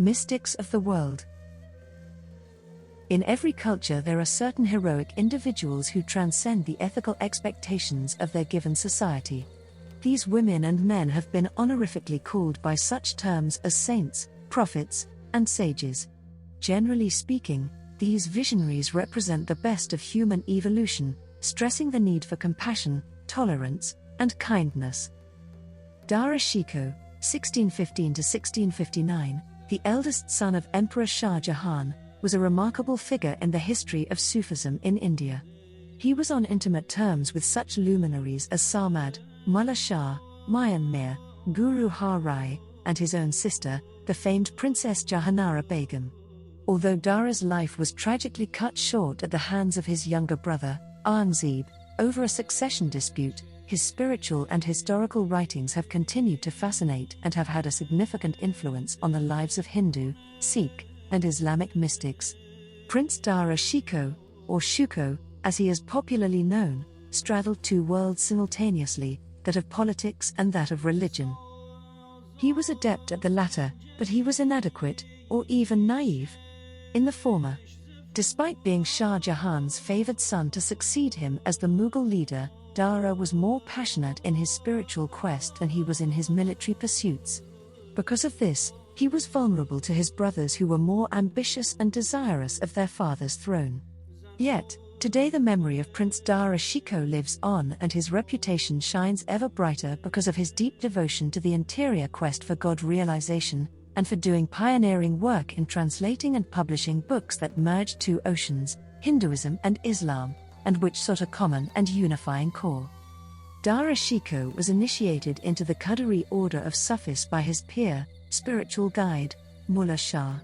Mystics of the world. In every culture there are certain heroic individuals who transcend the ethical expectations of their given society. These women and men have been honorifically called by such terms as saints, prophets, and sages. Generally speaking, these visionaries represent the best of human evolution, stressing the need for compassion, tolerance, and kindness. Dara Shikoh, 1615–1659, the eldest son of Emperor Shah Jahan, was a remarkable figure in the history of Sufism in India. He was on intimate terms with such luminaries as Sarmad, Mullah Shah, Mian Mir, Guru Har Rai, and his own sister, the famed Princess Jahanara Begum. Although Dara's life was tragically cut short at the hands of his younger brother, Aurangzeb, over a succession dispute, his spiritual and historical writings have continued to fascinate and have had a significant influence on the lives of Hindu, Sikh, and Islamic mystics. Prince Dara Shikoh, or Shuko, as he is popularly known, straddled two worlds simultaneously, that of politics and that of religion. He was adept at the latter, but he was inadequate, or even naive, in the former. Despite being Shah Jahan's favored son to succeed him as the Mughal leader, Dara was more passionate in his spiritual quest than he was in his military pursuits. Because of this, he was vulnerable to his brothers who were more ambitious and desirous of their father's throne. Yet, today the memory of Prince Dara Shikoh lives on and his reputation shines ever brighter because of his deep devotion to the interior quest for God realization, and for doing pioneering work in translating and publishing books that merged two oceans, Hinduism and Islam, and which sought a common and unifying core. Dara Shikoh was initiated into the Qadari order of Sufis by his peer, spiritual guide, Mullah Shah.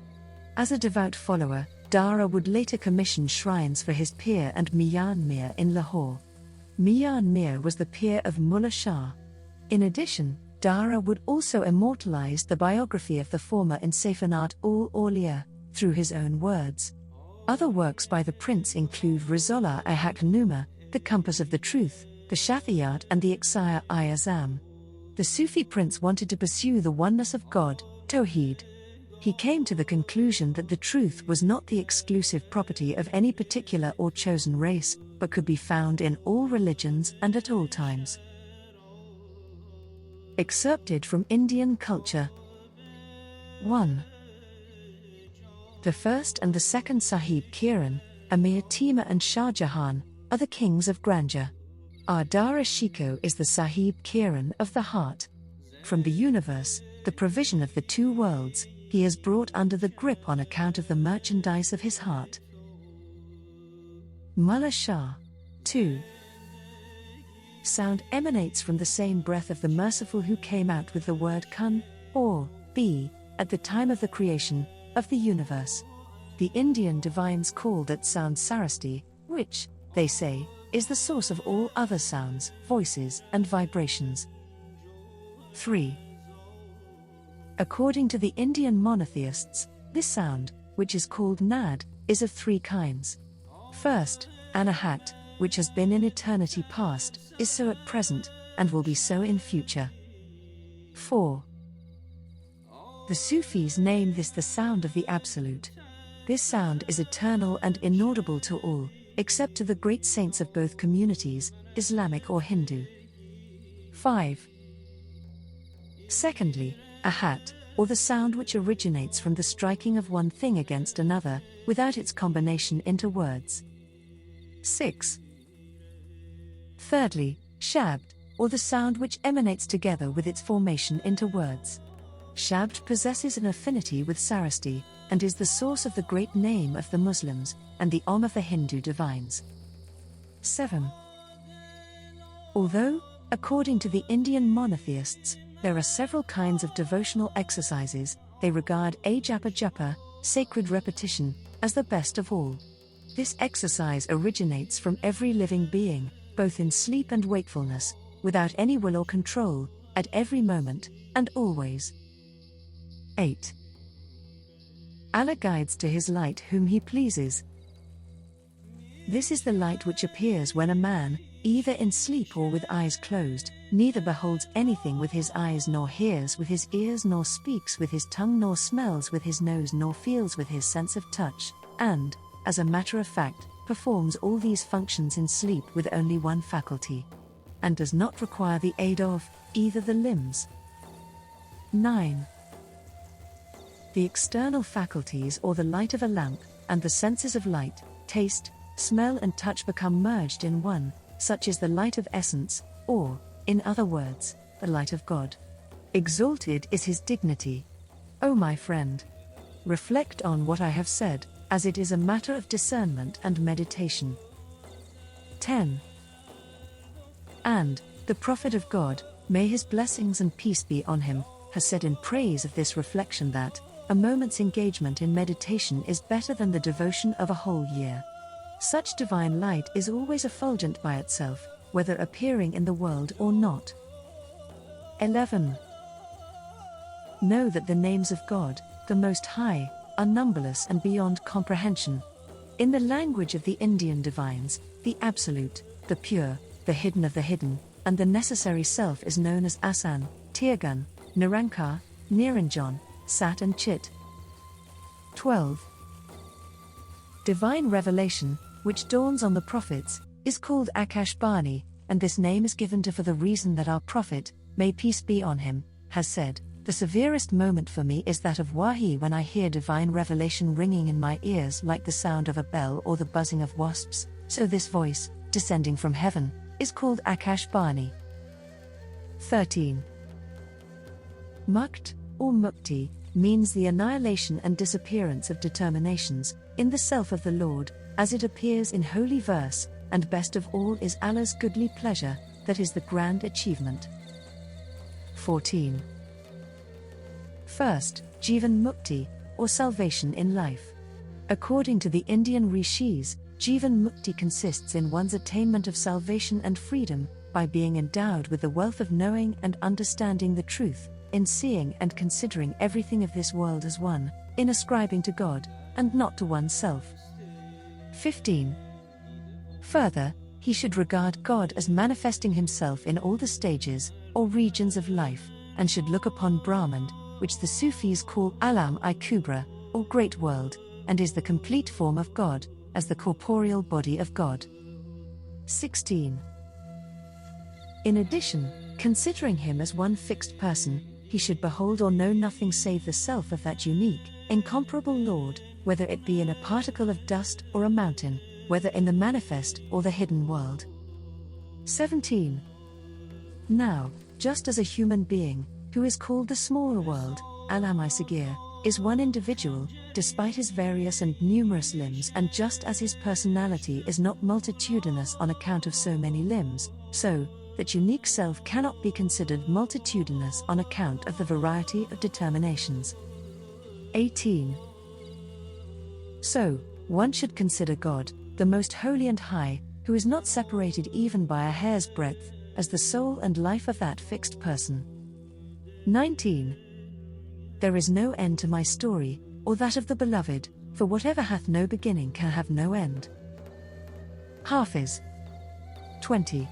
As a devout follower, Dara would later commission shrines for his peer and Mian Mir in Lahore. Mian Mir was the peer of Mullah Shah. In addition, Dara would also immortalize the biography of the former in Sayfanat-ul-Awliya, through his own words. Other works by the prince include Risalah-i-Haq-Numa, The Compass of the Truth, the Shafiyat and the Iqsaya-i-Azam. The Sufi prince wanted to pursue the oneness of God, Tawheed. He came to the conclusion that the truth was not the exclusive property of any particular or chosen race, but could be found in all religions and at all times. Excerpted from Indian culture. 1. The first and the second Sahib Kiran, Amir Tima and Shah Jahan, are the kings of grandeur. Our Dara Shikoh is the Sahib Kiran of the heart. From the universe, the provision of the two worlds, he is brought under the grip on account of the merchandise of his heart. Mullah Shah. 2. Sound emanates from the same breath of the merciful who came out with the word kun, or be, at the time of the creation of the universe. The Indian divines call that sound Sarasti, which, they say, is the source of all other sounds, voices, and vibrations. 3. According to the Indian monotheists, this sound, which is called Nad, is of three kinds. First, Anahat, which has been in eternity past, is so at present, and will be so in future. 4. The Sufis name this the sound of the Absolute. This sound is eternal and inaudible to all, except to the great saints of both communities, Islamic or Hindu. 5. Secondly, Ahat, or the sound which originates from the striking of one thing against another, without its combination into words. 6. Thirdly, Shabd, or the sound which emanates together with its formation into words. Shabd possesses an affinity with Sarasti, and is the source of the great name of the Muslims, and the Om of the Hindu divines. 7. Although, according to the Indian monotheists, there are several kinds of devotional exercises, they regard Ajapa Japa, sacred repetition, as the best of all. This exercise originates from every living being, both in sleep and wakefulness, without any will or control, at every moment, and always. 8. Allah guides to his light whom he pleases. This is the light which appears when a man, either in sleep or with eyes closed, neither beholds anything with his eyes, nor hears with his ears, nor speaks with his tongue, nor smells with his nose, nor feels with his sense of touch, and, as a matter of fact, performs all these functions in sleep with only one faculty, and does not require the aid of either the limbs. 9. The external faculties or the light of a lamp, and the senses of light, taste, smell and touch become merged in one, such is the light of essence, or, in other words, the light of God. Exalted is his dignity. O my friend, reflect on what I have said, as it is a matter of discernment and meditation. 10. And, the Prophet of God, may his blessings and peace be on him, has said in praise of this reflection that, a moment's engagement in meditation is better than the devotion of a whole year. Such divine light is always effulgent by itself, whether appearing in the world or not. 11. Know that the names of God, the Most High, are numberless and beyond comprehension. In the language of the Indian divines, the Absolute, the Pure, the Hidden of the Hidden, and the Necessary Self is known as Asan, Tirgun, Nirankar, Niranjan, Sat and Chit. 12. Divine revelation, which dawns on the prophets, is called Akashbani, and this name is given to for the reason that our prophet, may peace be on him, has said, "The severest moment for me is that of Wahi, when I hear divine revelation ringing in my ears like the sound of a bell or the buzzing of wasps, so this voice, descending from heaven, is called Akashbani." 13. Mukt, or mukti, means the annihilation and disappearance of determinations, in the self of the Lord, as it appears in holy verse, and best of all is Allah's goodly pleasure, that is the grand achievement. 14. First, Jivan Mukti, or salvation in life. According to the Indian rishis, Jivan Mukti consists in one's attainment of salvation and freedom, by being endowed with the wealth of knowing and understanding the truth, in seeing and considering everything of this world as one, in ascribing to God, and not to oneself. 15. Further, he should regard God as manifesting himself in all the stages, or regions of life, and should look upon Brahman, which the Sufis call Alam-i-Kubra, or Great World, and is the complete form of God, as the corporeal body of God. 16. In addition, considering him as one fixed person, he should behold or know nothing save the self of that unique, incomparable Lord, whether it be in a particle of dust or a mountain, whether in the manifest or the hidden world. 17. Now, just as a human being, who is called the smaller world, Alam-i-Sagir, is one individual, despite his various and numerous limbs, and just as his personality is not multitudinous on account of so many limbs, so, that unique self cannot be considered multitudinous on account of the variety of determinations. 18. So, one should consider God, the most holy and high, who is not separated even by a hair's breadth, as the soul and life of that fixed person. 19. There is no end to my story, or that of the beloved, for whatever hath no beginning can have no end. Hafiz. 20.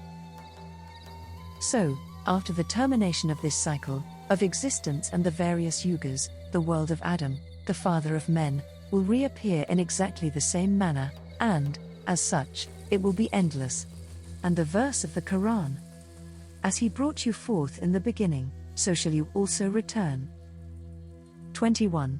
So, after the termination of this cycle of existence and the various yugas, the world of Adam, the father of men, will reappear in exactly the same manner, and, as such, it will be endless. And the verse of the Quran: "As he brought you forth in the beginning, so shall you also return." 21.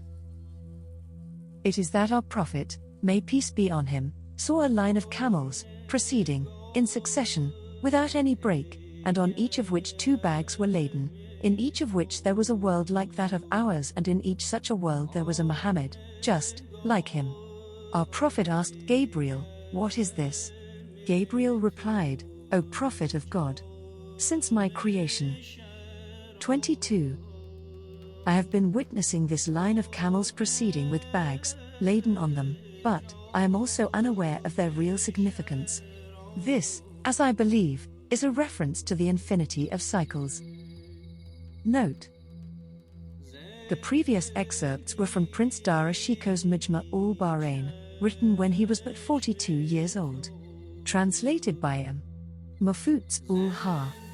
It is that our Prophet, may peace be on him, saw a line of camels, proceeding, in succession, without any break, and on each of which 2 bags were laden, in each of which there was a world like that of ours, and in each such a world there was a Muhammad, just like him. Our Prophet asked Gabriel, "What is this?" Gabriel replied, "O Prophet of God, since my creation." 22. I have been witnessing this line of camels proceeding with bags laden on them, but I am also unaware of their real significance. This, as I believe, is a reference to the infinity of cycles. Note: the previous excerpts were from Prince Dara Shikoh's Majma'-ul-Bahrain, written when he was but 42 years old. Translated by M. Mufuz ul Ha.